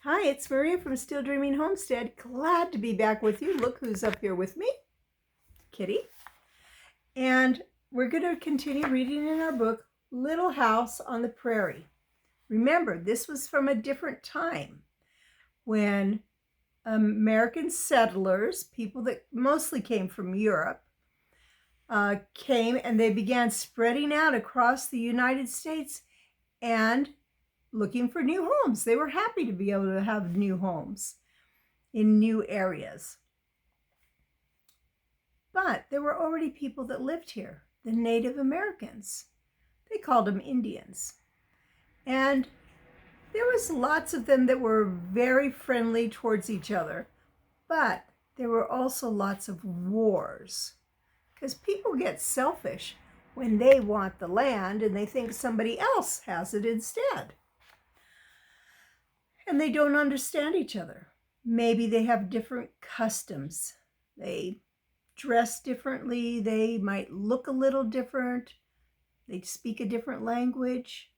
Hi, it's Maria from Still Dreaming Homestead. Glad to be back with you. Look who's up here with me, Kitty. And we're going to continue reading in our book, Little House on the Prairie. Remember, this was from a different time when American settlers, people that mostly came from Europe, came and they began spreading out across the United States and looking for new homes. They were happy to be able to have new homes in new areas. But there were already people that lived here, the Native Americans. They called them Indians. And there was lots of them that were very friendly towards each other. But there were also lots of wars, because people get selfish when they want the land and they think somebody else has it instead. And they don't understand each other. Maybe they have different customs. They dress differently. They might look a little different. They speak a different language.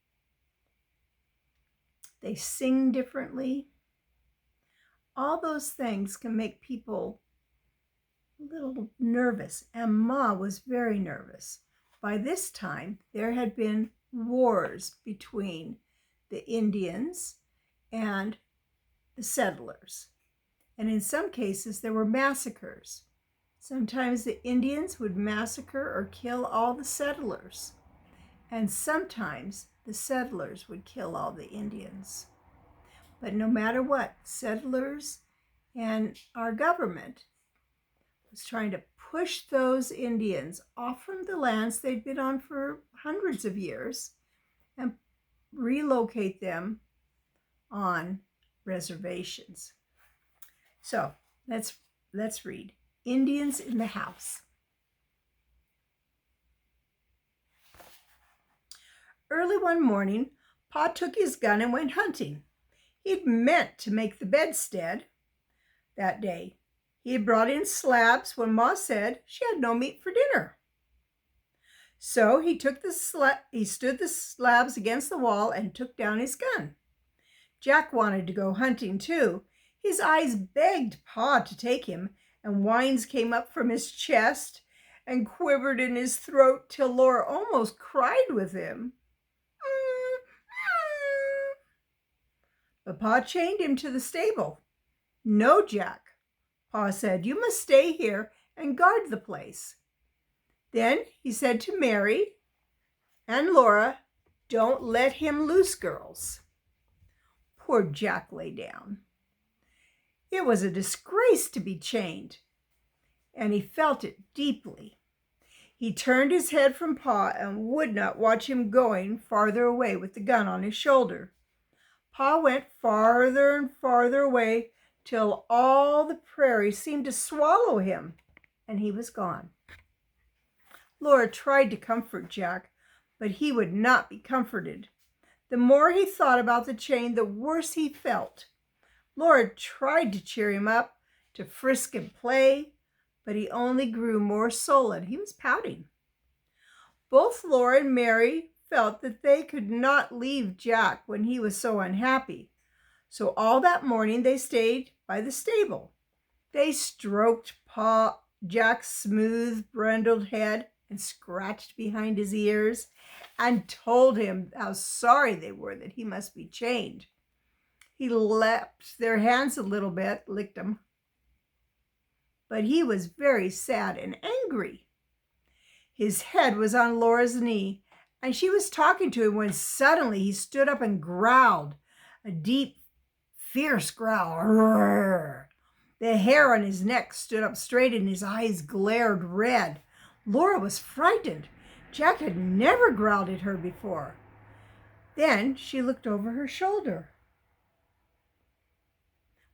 They sing differently. All those things can make people a little nervous. And Ma was very nervous. By this time, there had been wars between the Indians and the settlers. And in some cases, there were massacres. Sometimes the Indians would massacre or kill all the settlers. And sometimes the settlers would kill all the Indians. But no matter what, settlers and our government was trying to push those Indians off from the lands they'd been on for hundreds of years and relocate them on reservations. So let's read. Indians in the House. Early one morning, Pa took his gun and went hunting. He'd meant to make the bedstead that day. He had brought in slabs when Ma said she had no meat for dinner. So he stood the slabs against the wall and took down his gun. Jack wanted to go hunting too. His eyes begged Pa to take him, and whines came up from his chest and quivered in his throat till Laura almost cried with him. But Pa chained him to the stable. No, Jack, Pa said, you must stay here and guard the place. Then he said to Mary and Laura, don't let him loose, girls. Poor Jack lay down. It was a disgrace to be chained, and he felt it deeply. He turned his head from Pa and would not watch him going farther away with the gun on his shoulder. Pa went farther and farther away till all the prairie seemed to swallow him, and he was gone. Laura tried to comfort Jack, but he would not be comforted. The more he thought about the chain, the worse he felt. Laura tried to cheer him up, to frisk and play, but he only grew more sullen. He was pouting. Both Laura and Mary felt that they could not leave Jack when he was so unhappy. So all that morning they stayed by the stable. They stroked Jack's smooth, brindled head and scratched behind his ears and told him how sorry they were that he must be chained. He lapped their hands a little bit, licked them. But he was very sad and angry. His head was on Laura's knee, and she was talking to him when suddenly he stood up and growled, a deep, fierce growl. Roar. The hair on his neck stood up straight and his eyes glared red. Laura was frightened. Jack had never growled at her before. Then she looked over her shoulder,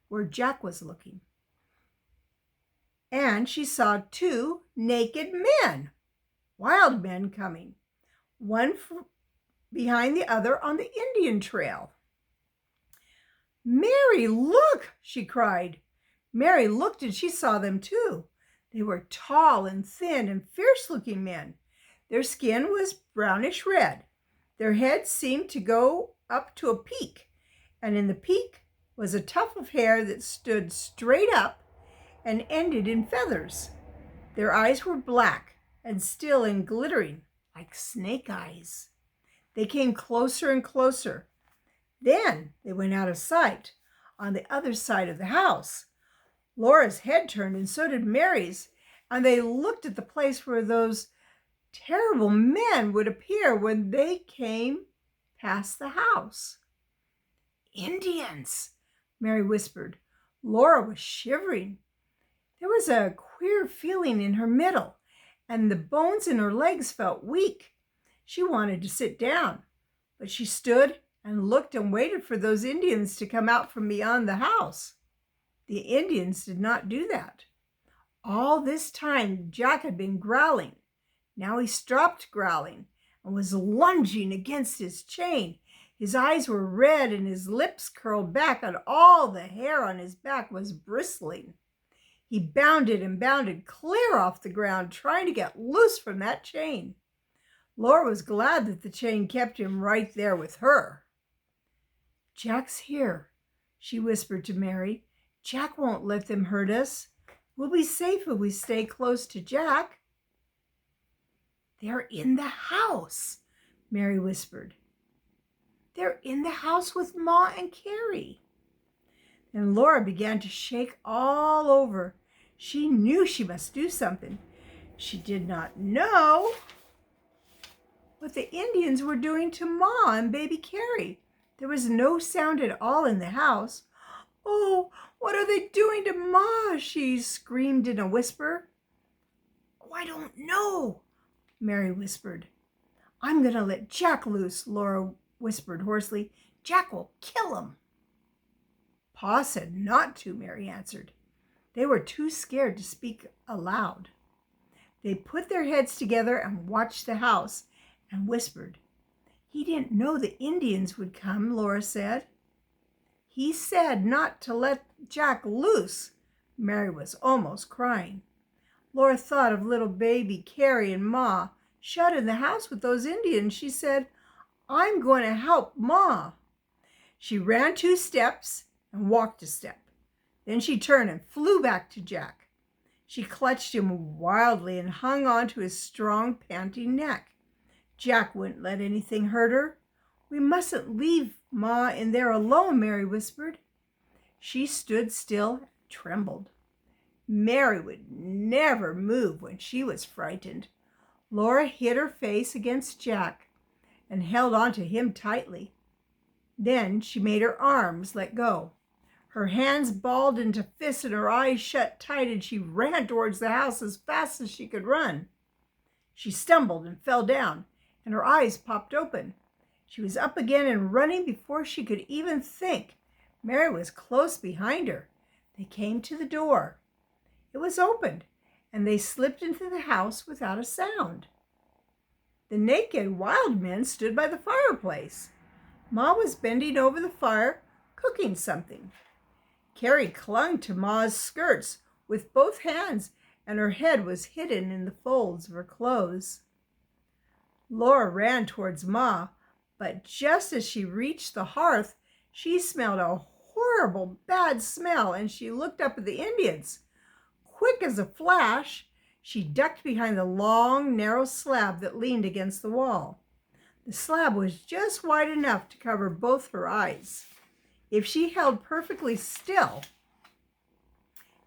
where Jack was looking. And she saw two naked men, wild men coming, one behind the other on the Indian trail. Mary, look, she cried. Mary looked and she saw them too. They were tall and thin and fierce-looking men. Their skin was brownish red. Their heads seemed to go up to a peak, and in the peak was a tuft of hair that stood straight up and ended in feathers. Their eyes were black and still and glittering like snake eyes. They came closer and closer. Then they went out of sight on the other side of the house. Laura's head turned and so did Mary's, and they looked at the place where those terrible men would appear when they came past the house. Indians, Mary whispered. Laura was shivering. There was a queer feeling in her middle, and the bones in her legs felt weak. She wanted to sit down, but she stood and looked and waited for those Indians to come out from beyond the house. The Indians did not do that. All this time, Jack had been growling. Now he stopped growling and was lunging against his chain. His eyes were red and his lips curled back, and all the hair on his back was bristling. He bounded and bounded clear off the ground, trying to get loose from that chain. Laura was glad that the chain kept him right there with her. Jack's here, she whispered to Mary. Jack won't let them hurt us. We'll be safe if we stay close to Jack. They're in the house, Mary whispered. They're in the house with Ma and Carrie. And Laura began to shake all over. She knew she must do something. She did not know what the Indians were doing to Ma and baby Carrie. There was no sound at all in the house. Oh, what are they doing to Ma? She screamed in a whisper. Oh, I don't know, Mary whispered. I'm going to let Jack loose, Laura whispered hoarsely. Jack will kill him. Pa said not to, Mary answered. They were too scared to speak aloud. They put their heads together and watched the house and whispered. He didn't know the Indians would come, Laura said. He said not to let Jack loose. Mary was almost crying. Laura thought of little baby Carrie and Ma shut in the house with those Indians. She said, I'm going to help Ma. She ran 2 steps and walked a step. Then she turned and flew back to Jack. She clutched him wildly and hung on to his strong, panting neck. Jack wouldn't let anything hurt her. We mustn't leave Ma in there alone, Mary whispered. She stood still and trembled. Mary would never move when she was frightened. Laura hid her face against Jack and held on to him tightly. Then she made her arms let go. Her hands balled into fists and her eyes shut tight, and she ran towards the house as fast as she could run. She stumbled and fell down, and her eyes popped open. She was up again and running before she could even think. Mary was close behind her. They came to the door. It was opened, and they slipped into the house without a sound. The naked wild men stood by the fireplace. Ma was bending over the fire, cooking something. Carrie clung to Ma's skirts with both hands, and her head was hidden in the folds of her clothes. Laura ran towards Ma, but just as she reached the hearth, she smelled a horrible, bad smell, and she looked up at the Indians. Quick as a flash, she ducked behind the long, narrow slab that leaned against the wall. The slab was just wide enough to cover both her eyes. If she held perfectly still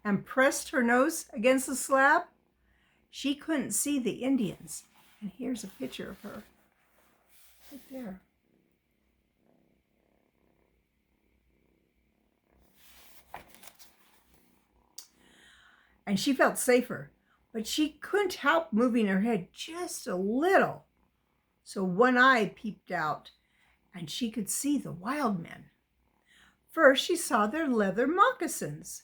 and pressed her nose against the slab, she couldn't see the Indians. And here's a picture of her, right there. And she felt safer, but she couldn't help moving her head just a little. So one eye peeped out, and she could see the wild men. First, she saw their leather moccasins.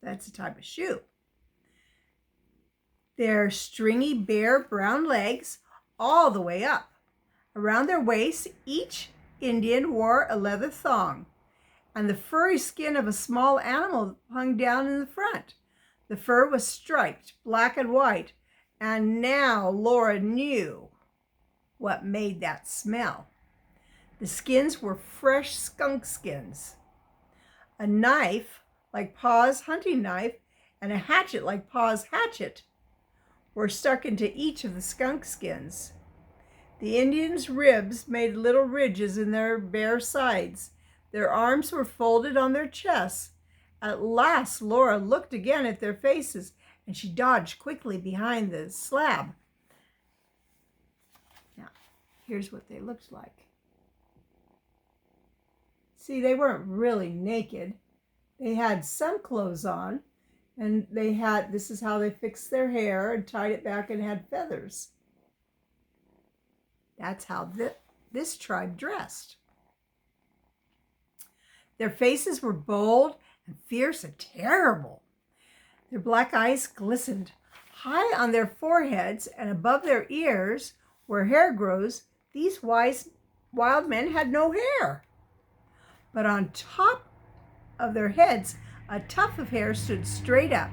That's a type of shoe. Their stringy, bare, brown legs all the way up. Around their waists, each Indian wore a leather thong, and the furry skin of a small animal hung down in the front. The fur was striped black and white, and now Laura knew what made that smell. The skins were fresh skunk skins. A knife, like Pa's hunting knife, and a hatchet, like Pa's hatchet, were stuck into each of the skunk skins. The Indians' ribs made little ridges in their bare sides. Their arms were folded on their chests. At last, Laura looked again at their faces, and she dodged quickly behind the slab. Now, here's what they looked like. See, they weren't really naked. They had some clothes on, and this is how they fixed their hair and tied it back and had feathers. That's how this tribe dressed. Their faces were bold and fierce and terrible. Their black eyes glistened. High on their foreheads and above their ears, where hair grows, these wild men had no hair. But on top of their heads, a tuft of hair stood straight up.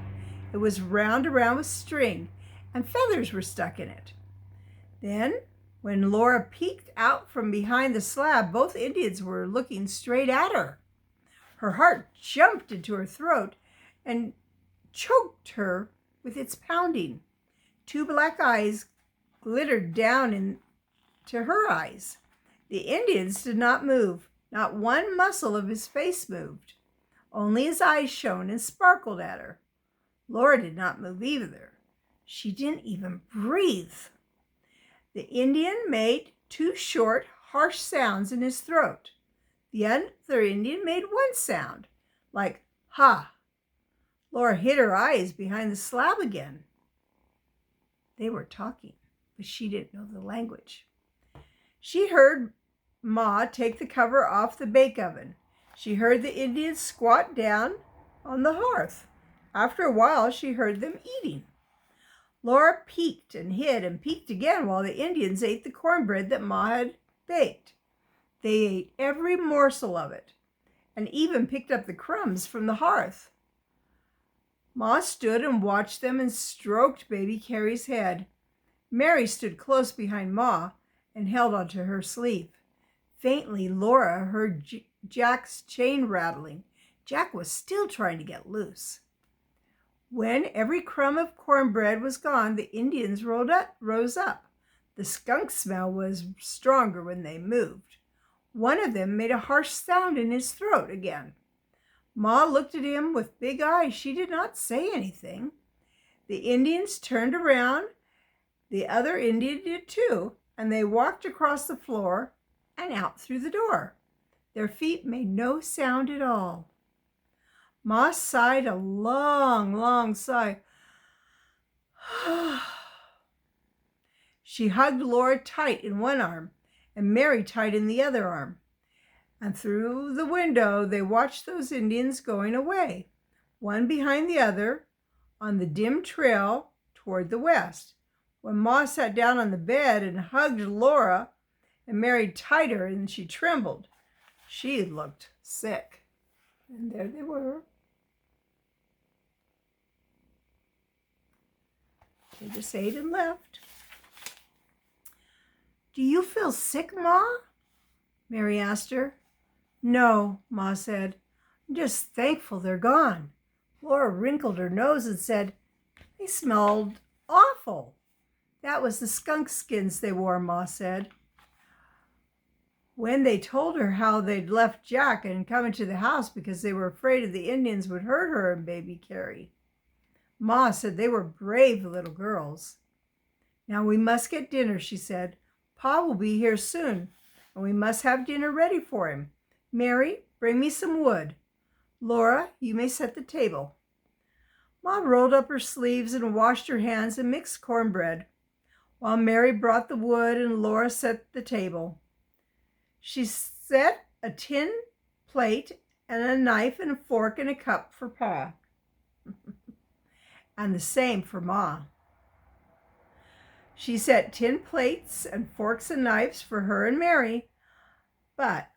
It was wound around with string, and feathers were stuck in it. Then, when Laura peeked out from behind the slab, both Indians were looking straight at her. Her heart jumped into her throat and choked her with its pounding. Two black eyes glittered down into her eyes. The Indians did not move. Not one muscle of his face moved. Only his eyes shone and sparkled at her. Laura did not move either. She didn't even breathe. The Indian made two short, harsh sounds in his throat. The other Indian made one sound, like ha. Laura hid her eyes behind the slab again. They were talking, but she didn't know the language. She heard Ma take the cover off the bake oven. She heard the Indians squat down on the hearth. After a while, she heard them eating. Laura peeked and hid and peeked again while the Indians ate the cornbread that Ma had baked. They ate every morsel of it and even picked up the crumbs from the hearth. Ma stood and watched them and stroked baby Carrie's head. Mary stood close behind Ma and held onto her sleeve. Faintly, Laura heard Jack's chain rattling. Jack was still trying to get loose. When every crumb of cornbread was gone, the Indians rose up. The skunk smell was stronger when they moved. One of them made a harsh sound in his throat again. Ma looked at him with big eyes. She did not say anything. The Indians turned around. The other Indian did too, and they walked across the floor and out through the door. Their feet made no sound at all. Ma sighed a long, long sigh. She hugged Laura tight in one arm and Mary tight in the other arm. And through the window, they watched those Indians going away, one behind the other, on the dim trail toward the west. When Ma sat down on the bed and hugged Laura and Mary tighter, and she trembled, she looked sick. And there they were. They just ate and left. "Do you feel sick, Ma?" Mary asked her. "No," Ma said. "I'm just thankful they're gone." Laura wrinkled her nose and said, "They smelled awful." "That was the skunk skins they wore," Ma said. When they told her how they'd left Jack and come into the house because they were afraid the Indians would hurt her and baby Carrie, Ma said they were brave little girls. "Now we must get dinner," she said. "Pa will be here soon, and we must have dinner ready for him. Mary, bring me some wood. Laura, you may set the table." Ma rolled up her sleeves and washed her hands and mixed cornbread, while Mary brought the wood and Laura set the table. She set a tin plate and a knife and a fork and a cup for Pa, and the same for Ma. She set tin plates and forks and knives for her and Mary, but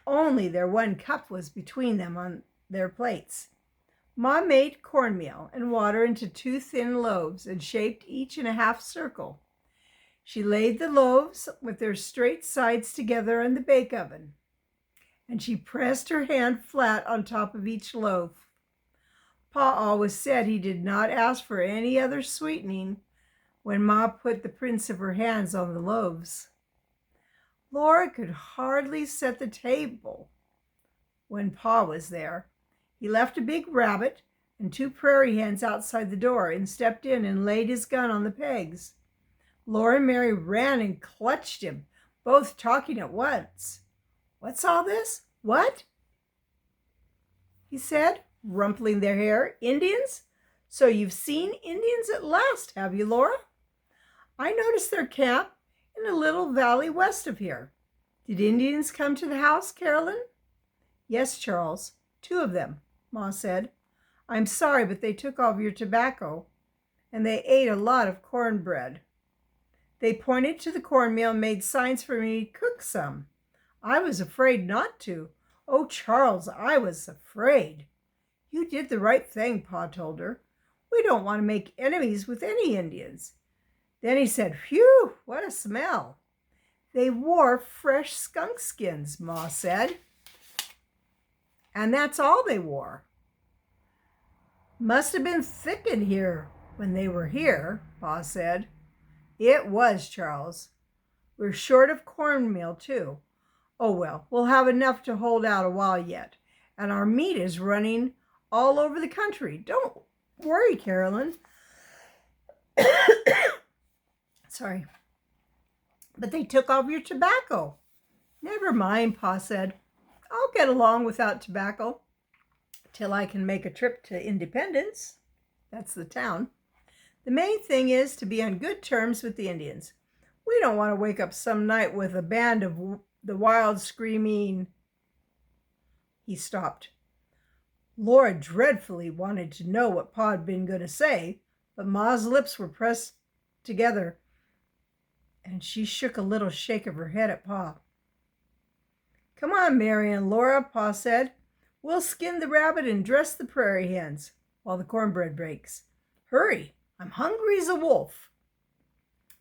only their one cup was between them on their plates. Ma made cornmeal and water into two thin loaves and shaped each in a half circle. She laid the loaves with their straight sides together in the bake oven, and she pressed her hand flat on top of each loaf. Pa always said he did not ask for any other sweetening when Ma put the prints of her hands on the loaves. Laura could hardly set the table when Pa was there. He left a big rabbit and 2 prairie hens outside the door and stepped in and laid his gun on the pegs. Laura and Mary ran and clutched him, both talking at once. "What's all this? What?" he said, rumpling their hair. "Indians? So you've seen Indians at last, have you, Laura? I noticed their camp in a little valley west of here. Did Indians come to the house, Carolyn?" "Yes, Charles, 2 of them," Ma said. "I'm sorry, but they took all of your tobacco, and they ate a lot of cornbread. They pointed to the cornmeal and made signs for me to cook some. I was afraid not to. Oh, Charles, I was afraid." "You did the right thing," Pa told her. "We don't want to make enemies with any Indians." Then he said, "Phew, what a smell." "They wore fresh skunk skins," Ma said. "And that's all they wore." "Must have been thick in here when they were here," Pa said. "It was, Charles. We're short of cornmeal, too. Oh, well, we'll have enough to hold out a while yet. And our meat is running all over the country. Don't worry, Carolyn." Sorry. "But they took all of your tobacco." "Never mind," Pa said. "I'll get along without tobacco till I can make a trip to Independence. That's the town. The main thing is to be on good terms with the Indians. We don't want to wake up some night with a band of the wild screaming." He stopped. Laura dreadfully wanted to know what Pa had been going to say, but Ma's lips were pressed together, and she shook a little shake of her head at Pa. "Come on, Mary and Laura," Pa said. "We'll skin the rabbit and dress the prairie hens while the cornbread breaks. Hurry, I'm hungry as a wolf."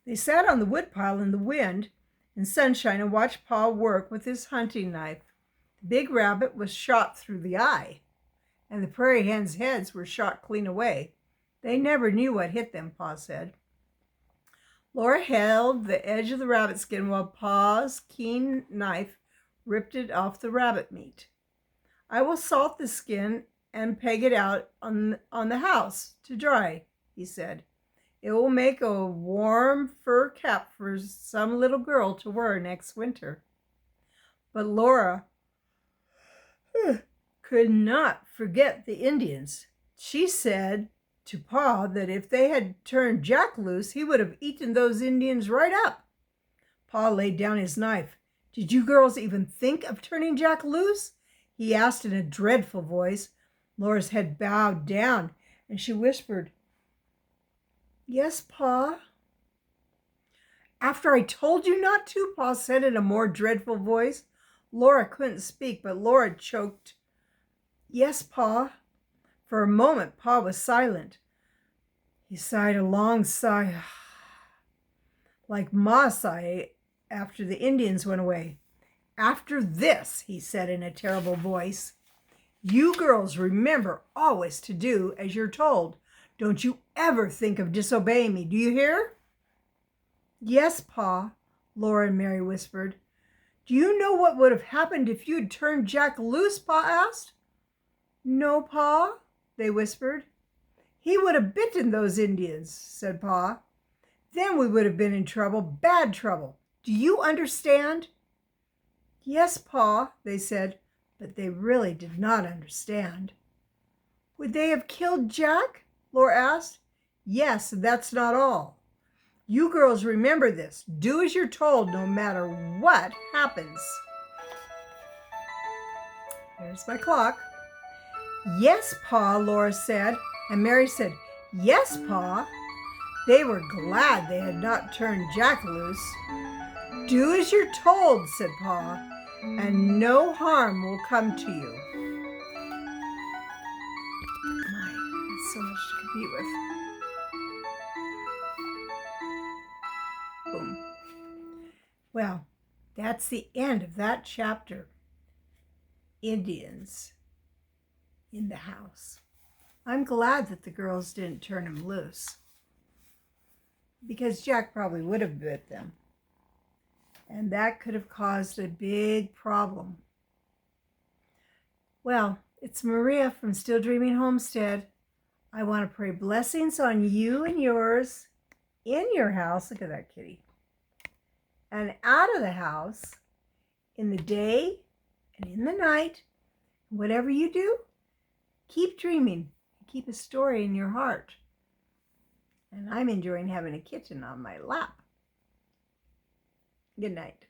They sat on the woodpile in the wind and sunshine and watched Pa work with his hunting knife. The big rabbit was shot through the eye, and the prairie hens' heads were shot clean away. They never knew what hit them, Pa said. Laura held the edge of the rabbit skin while Pa's keen knife ripped it off the rabbit meat. "I will salt the skin and peg it out on the house to dry," he said. "It will make a warm fur cap for some little girl to wear next winter." But Laura could not forget the Indians. She said to Pa that if they had turned Jack loose, he would have eaten those Indians right up. Pa laid down his knife. "Did you girls even think of turning Jack loose?" he asked in a dreadful voice. Laura's head bowed down, and she whispered, "Yes, Pa." "After I told you not to?" Pa said in a more dreadful voice. Laura couldn't speak, but Laura choked, "Yes, Pa." For a moment, Pa was silent. He sighed a long sigh, like Ma sighed after the Indians went away. "After this," he said in a terrible voice, "you girls remember always to do as you're told. Don't you ever think of disobeying me, do you hear?" "Yes, Pa," Laura and Mary whispered. "Do you know what would have happened if you'd turned Jack loose?" Pa asked. "No, Pa," they whispered. "He would have bitten those Indians," said Pa. "Then we would have been in trouble, bad trouble. Do you understand?" "Yes, Pa," they said, but they really did not understand. "Would they have killed Jack?" Laura asked. "Yes, and that's not all. You girls remember this. Do as you're told no matter what happens." There's my clock. "Yes, Pa," Laura said, and Mary said, "Yes, Pa." They were glad they had not turned Jack loose. "Do as you're told," said Pa, "and no harm will come to you." My, that's so much to compete with. Boom. Well, that's the end of that chapter. Indians in the house. I'm glad that the girls didn't turn him loose, because Jack probably would have bit them, and that could have caused a big problem. Well, it's Maria from Still Dreaming Homestead. I want to pray blessings on you and yours, in your house. Look at that kitty. And out of the house, in the day and in the night. Whatever you do, keep dreaming. Keep a story in your heart. And I'm enjoying having a kitten on my lap. Good night.